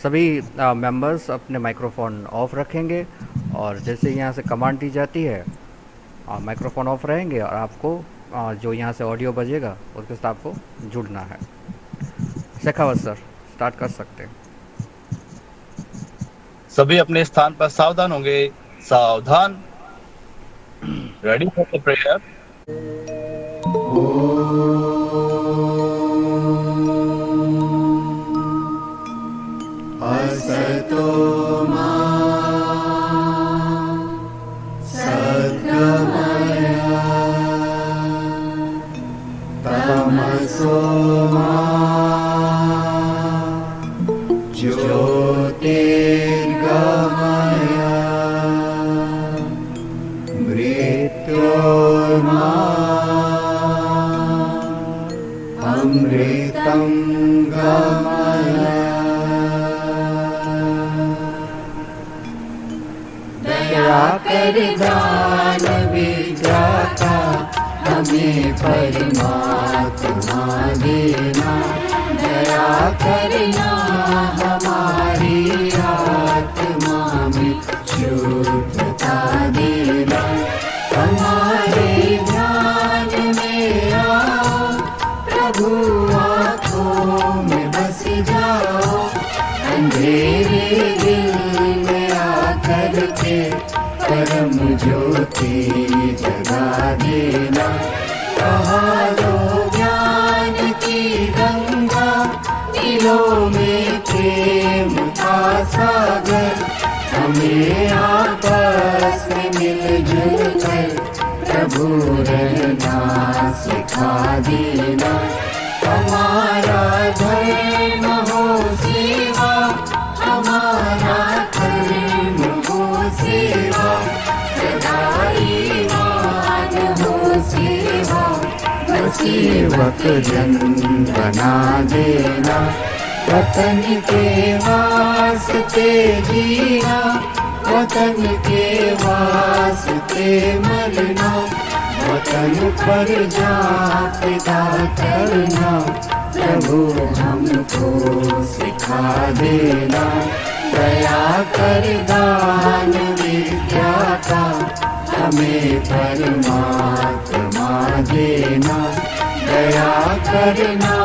सभी मेंबर्स अपने microphone of रखेंगे और जैसे यहाँ से कमांड दी जाती है माइक्रोफ़ोन ऑफ रहेंगे और आपको जो यहाँ से ऑडियो बजेगा उसके साथ आपको जुड़ना है। शेखावत सर स्टार्ट कर सकते हैं। सभी अपने स्थान पर सावधान होंगे। सावधान। Ready for the prayer. असतो मा सद्गमया तमसो मा ज्योतिर्गमया मृत्योर्मा अमृतं गमया। दया कर दान विधाता हमें परमात्मा देना। दया करना हमारी आत्मा में शुद्धता देना। हमारे ध्यान में आओ प्रभु आँखों में बस जाओ। अंधेरे दिल में आकर के परम ज्योति जगा देना। बहा दो ज्ञान की गंगा दिलों में प्रेम का सागर। हमें आपस में मिलजुल कर प्रभु रहना सिखा देना। हमारा धर्म हो सेवा हमारा धर्म हो सेवा। सदा ईमान हो सेवा सेवक जन बना देना। वतन के वास्ते जीना वतन के वास्ते मरना। वतन पर जा फिदा करना प्रभु हमको सिखा देना। दया कर दान विद्या का हमें परमात्मा देना। दया करना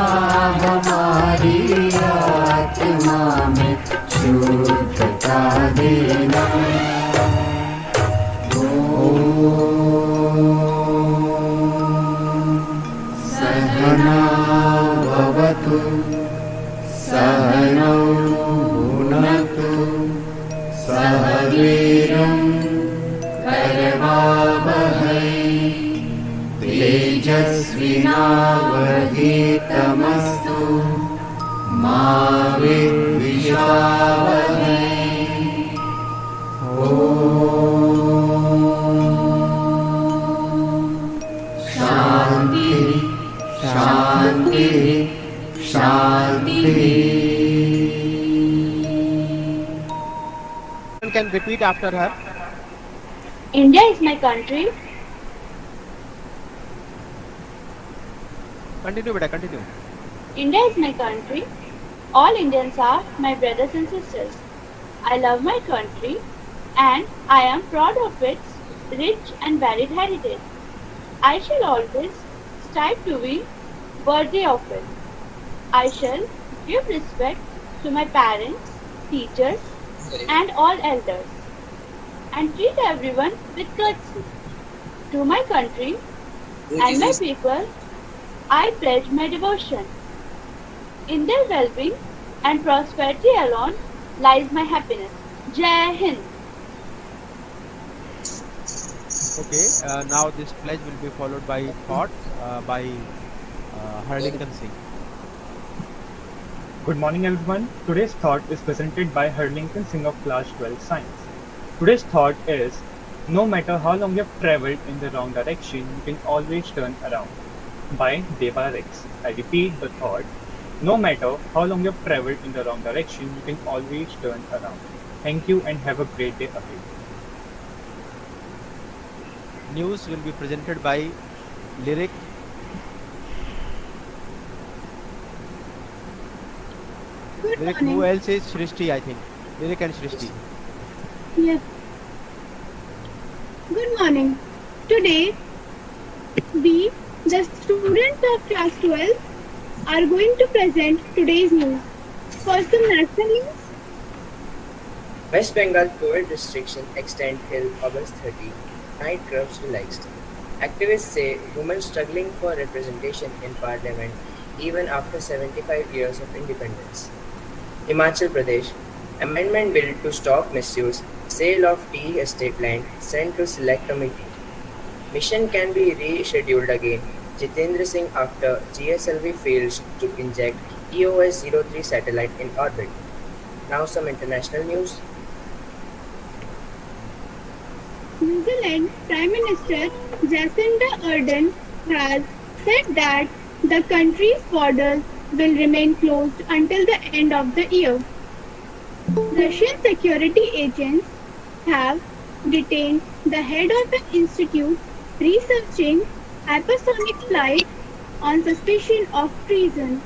हमारी आत्मा में शुद्धता देना। सहना भवतु सहनौ भुनक्तु सह वीर्यं करवावहै तेजस्विनावधीतमस्तु मा विद्विषावहै। शांति शांति शांति। Can repeat after her. India is my country. Continue, beta, continue. India is my country. All Indians are my brothers and sisters. I love my country and I am proud of its rich and varied heritage. I shall always strive to be worthy of it. I shall give respect to my parents, teachers, and all elders, and treat everyone with courtesy. To my country and my people, I pledge my devotion. In their well-being and prosperity alone lies my happiness. Jai Hind. Okay, now this pledge will be followed by thoughts by Harlingon Singh. Good morning everyone. Today's thought is presented by Harlingon Singh of class 12 science. Today's thought is, no matter how long you have traveled in the wrong direction, you can always turn around. By Deva Rex. I repeat the thought, no matter how long you have traveled in the wrong direction, you can always turn around. Thank you and have a great day ahead. News will be presented by Lyric. Good Lyric, who morning. else is Shrishti, I think. Lyric and Shrishti. Yes. Good morning. Today, we, the students of class 12, are going to present today's news. For some national news, West Bengal COVID restriction extend till August 30. Night clubs relaxed. Activists say women struggling for representation in parliament even after 75 years of independence. Himachal Pradesh amendment bill to stop misuse, sale of tea estate land sent to select committee. Mission can be rescheduled again. Jitendra Singh after GSLV fails to inject EOS-03 satellite in orbit. Now some international news. New Zealand Prime Minister Jacinda Ardern has said that the country's borders will remain closed until the end of the year. Russian security agents have detained the head of an institute researching hypersonic flight on suspicion of treason.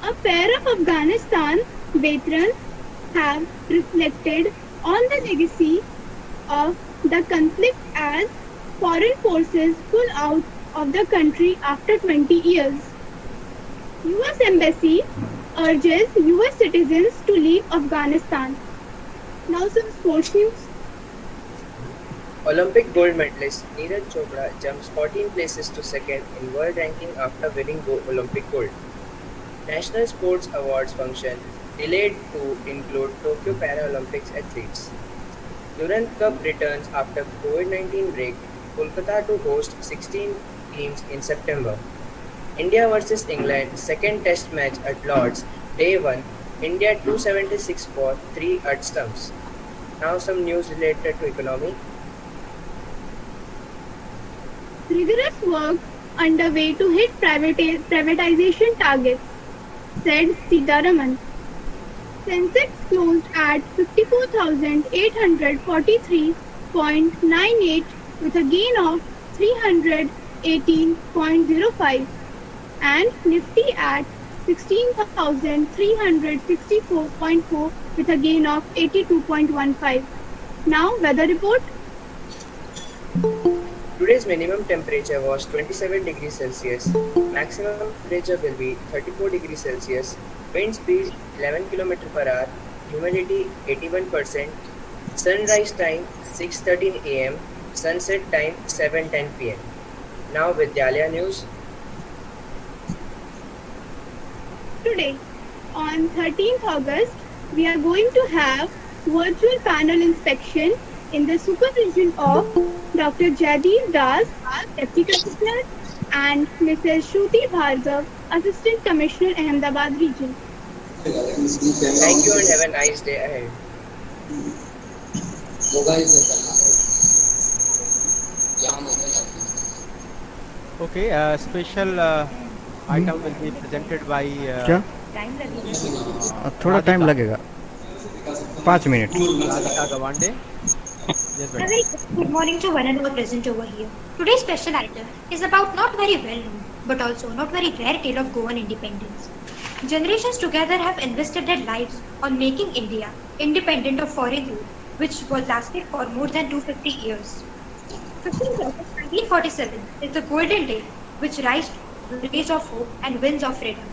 A pair of Afghanistan veterans have reflected on the legacy of the conflict as foreign forces pull out of the country after 20 years. US Embassy urges US citizens to leave Afghanistan. Now some sports news. Olympic gold medalist Neeraj Chopra jumps 14 places to second in world ranking after winning Olympic gold. National Sports Awards function delayed to include Tokyo Paralympics athletes. Durand Cup returns after COVID-19 break. Kolkata to host 16 teams in September. India vs England second test match at Lords, day 1. India 276 for 3 at stumps. Now some news related to economy. Rigorous work underway to hit privatization targets, said Sitaraman. Sensex closed at 54,843.98 with a gain of 318.05 and Nifty at 16,364.4 with a gain of 82.15. Now weather report. Today's minimum temperature was 27 degrees Celsius. Maximum temperature will be 34 degrees Celsius. Wind speed 11 km per hour. Humidity 81%. Sunrise time 6:13 am. Sunset time 7:10 pm. Now Vidyalaya news. Today, on 13th August, we are going to have virtual panel inspection in the supervision of Dr. Jaideep Das, Deputy Commissioner, and Mrs. Shruti Bhargav, Assistant Commissioner, Ahmedabad Region. Thank you and have a nice day ahead. Okay, special item will be presented by क्या थोड़ा time Radhika. लगेगा 5 minute Radhika Gawande. Yes, A madam. very good morning to one and all present over here. Today's special item is about not very well known, but also not very rare tale of Goan independence. Generations together have invested their lives on making India independent of foreign rule, which was lasted for more than 250 years. 15th August 1947 is the golden day which raised rays of hope and winds of freedom.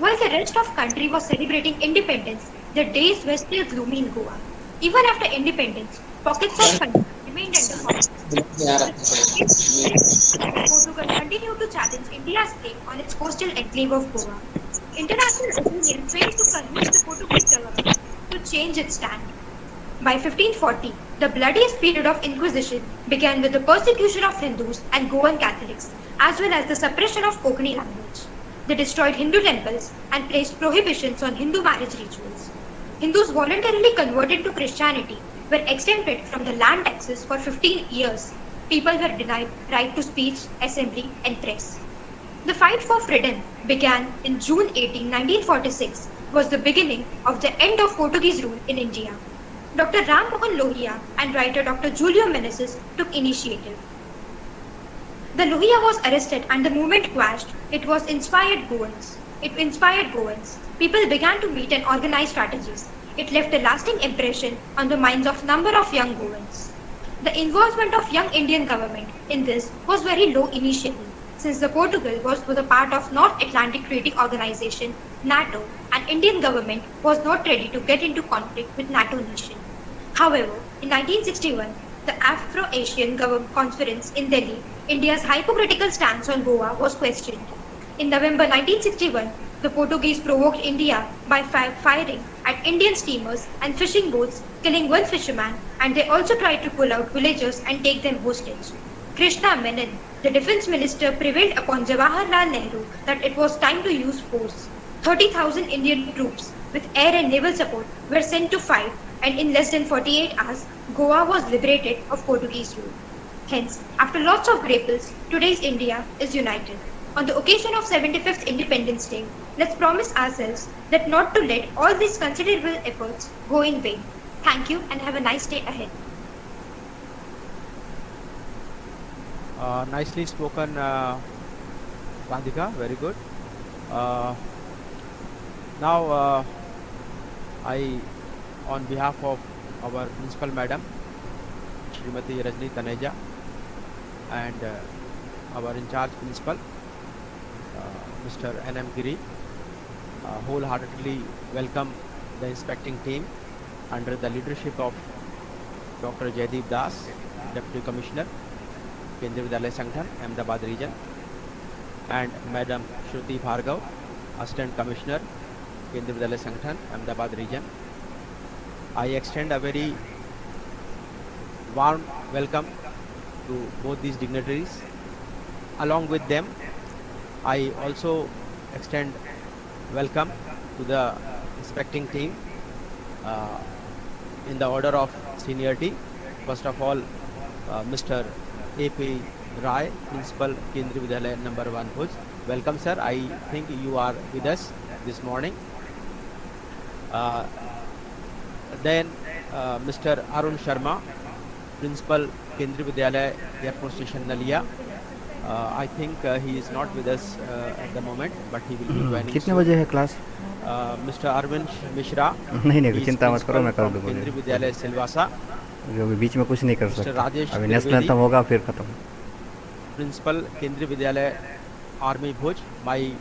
While the rest of country was celebrating independence, the days were still gloomy in Goa. Even after independence, pockets of country remained under conflict. Portugal continued to challenge India's claim on its coastal enclave of Goa. International opinion failed to convince the Portuguese government to change its stand. By 1540, the bloodiest period of Inquisition began with the persecution of Hindus and Goan Catholics, as well as the suppression of Konkani language. They destroyed Hindu temples and placed prohibitions on Hindu marriage rituals. Hindus voluntarily converted to Christianity were exempted from the land taxes for 15 years. People were denied right to speech, assembly, and press. The fight for freedom began in June 18, 1946, was the beginning of the end of Portuguese rule in India. Dr. Ram Mohan Lohia and writer Dr. Julio Meneses took initiative. The Lohia was arrested and the movement quashed. It was inspired Goans. It inspired Goans. People began to meet and organize strategies. It left a lasting impression on the minds of number of young Goans. The involvement of young Indian government in this was very low initially, since the Portugal was a part of North Atlantic Treaty Organization, NATO, and Indian government was not ready to get into conflict with NATO nation. However, in 1961, the Afro-Asian Conference in Delhi, India's hypocritical stance on Goa was questioned. In November 1961, the Portuguese provoked India by firing at Indian steamers and fishing boats, killing one fisherman, and they also tried to pull out villagers and take them hostage. Krishna Menon, the defense minister, prevailed upon Jawaharlal Nehru that it was time to use force. 30,000 Indian troops with air and naval support were sent to fight, and in less than 48 hours, Goa was liberated of Portuguese rule. Hence, after lots of grapples, today's India is united. On the occasion of 75th Independence Day, let's promise ourselves that not to let all these considerable efforts go in vain. Thank you and have a nice day ahead. Nicely spoken, Radhika. Very good. Now, I, on behalf of our principal madam, Srimati Rajni Taneja, and our in charge principal, Mr. N.M. Giri, wholeheartedly welcome the inspecting team under the leadership of Dr. Jaideep Das, Deputy Commissioner, Kendriya Vidyalaya Sanghathan, Ahmedabad region, and Madam Shruti Bhargav, Assistant Commissioner, Kendriya Vidyalaya Sanghathan, Ahmedabad region. I extend a very warm welcome to both these dignitaries. Along with them, I also extend welcome to the inspecting team in the order of seniority. First of all, Mr. A.P. Rai, Principal, Kendriya Vidyalaya number 1 Bhuj. Welcome, sir. I think you are with us this morning. Then Mr. Arun Sharma, Principal, Kendriya Vidyalaya Air Force Station Nalia. I think he is not with us at the moment, but he will be joining कितने soon. बजे है class? Mr. Arvind Mishra, नहीं he नहीं is चिंता मत करो, मैं कर principal from दूंगा। Kendriya Vidyalaya Silvassa. अभी बीच में कुछ नहीं कर Mr. सकते, Rajesh अभी नेशनल Trivedi, एंथम होगा फिर खत्म। Principal, Kendriya Vidyalaya Army Bhuj, my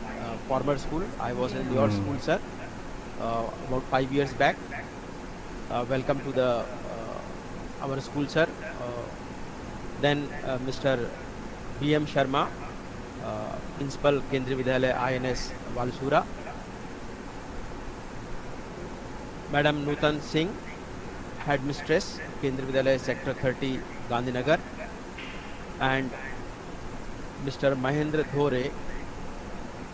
former school. I was in your school, sir, about 5 years back. Welcome to the our school, sir. Then Mr. B.M. Sharma, Principal, Kendriya Vidyalaya INS Valsura. Madam Nutan Singh, Headmistress, Kendriya Vidyalaya Sector 30, Gandhinagar. And Mr. Mahendra Dhore,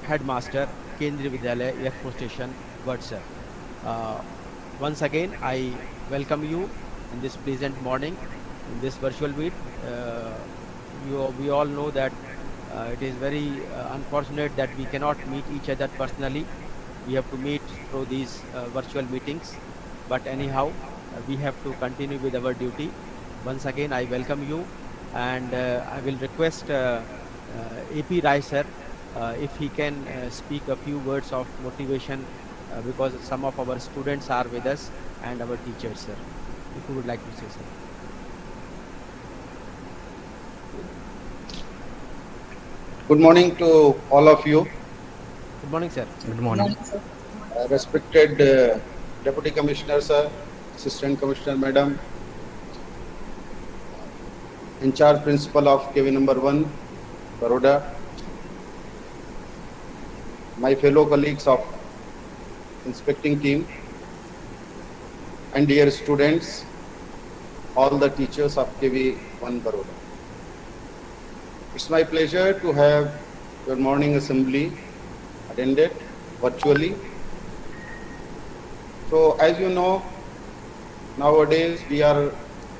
Headmaster, Kendriya Vidyalaya Air Force Station, Vatsar. Once again, I welcome you in this pleasant morning, in this virtual meet. We all know that it is very unfortunate that we cannot meet each other personally. We have to meet through these virtual meetings. But anyhow, we have to continue with our duty. Once again, I welcome you, and I will request A.P. Rai sir if he can speak a few words of motivation because some of our students are with us and our teachers, sir. If you would like to say something. Good morning to all of you. Good morning, sir. Good morning. Respected Deputy Commissioner, sir, Assistant Commissioner, Madam, in charge Principal of KV number 1, Baroda, my fellow colleagues of inspecting team, and dear students, all the teachers of KV 1 Baroda. It's my pleasure to have your morning assembly attended virtually. So as you know, nowadays we are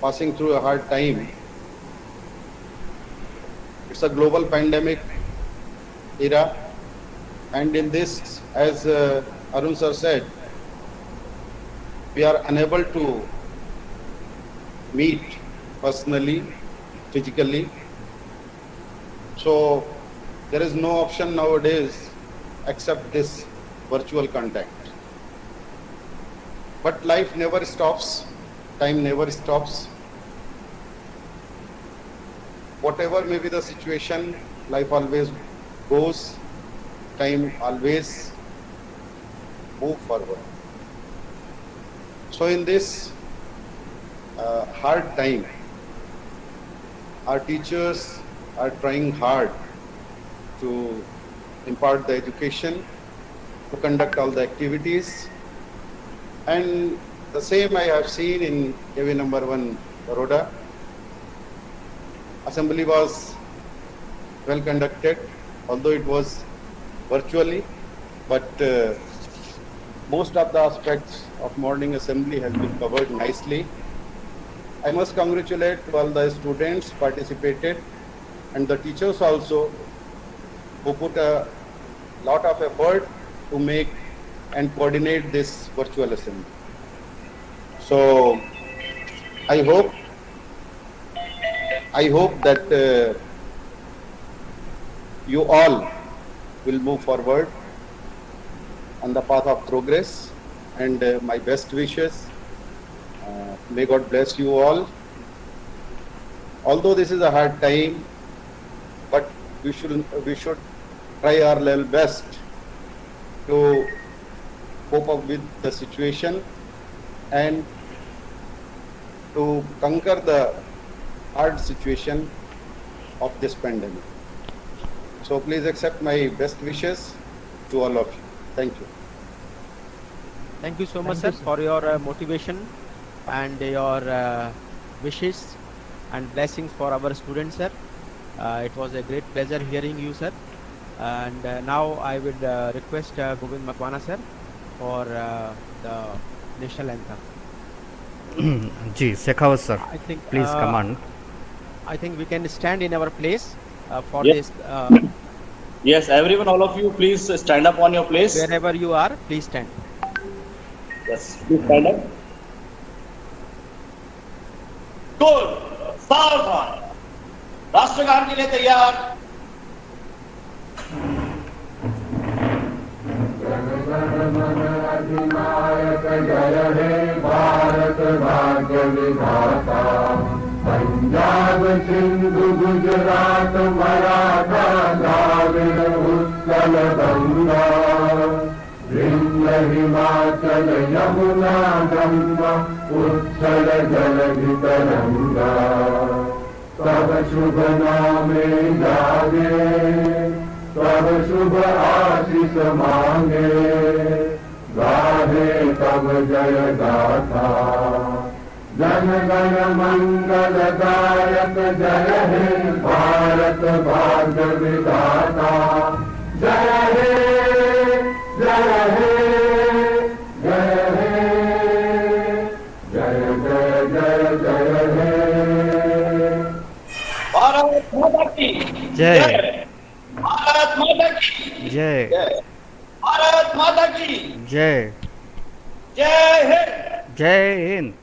passing through a hard time. It's a global pandemic era, and in this, as Arun sir said, we are unable to meet personally, physically. So there is no option nowadays accept this virtual contact. But life never stops, time never stops. Whatever may be the situation, life always goes, time always move forward. So in this hard time, our teachers are trying hard to impart the education, to conduct all the activities, and the same I have seen in KV number 1 Baroda. Assembly was well conducted, although it was virtually, but most of the aspects of morning assembly has been covered nicely. I must congratulate all the students participated and the teachers also, who put a lot of effort to make and coordinate this virtual assembly. So I hope that you all will move forward on the path of progress, and my best wishes. May God bless you all. Although this is a hard time, but we should try our level best to cope up with the situation and to conquer the hard situation of this pandemic. So please accept my best wishes to all of you. Thank you. Thank you so much, sir, for your motivation and your wishes and blessings for our students, sir. It was a great pleasure hearing you, sir. And now I would request Govind Makwana, sir, for the national anthem. Ji Shekhawat sir, I think please command. I think we can stand in our place for Yes. this. Yes, everyone, all of you, please stand up on your place. Wherever you are, please stand. Yes, please stand up. Good. सावधान. राष्ट्रगान के लिए तैयार. अधिनायक जय हे भारत भाग्य विधाता, पंजाब सिंधु गुजरात मराठा द्राविड़ उत्कल गंगा, विंध्य हिमाचल यमुना गंगा उच्छल जलधि तरंगा, तब शुभ नामे जागे, तब शुभ आशीष मांगे, गाहे तब जय गाथा, जन गण मंगल दायक जय हे भारत भाग्य विधाता, जय हे जय हे जय हे जय जय जय जय हे। भारत माता की जय. भारत माता की जय. भारत माता की जय. जय हिंद. जय हिंद.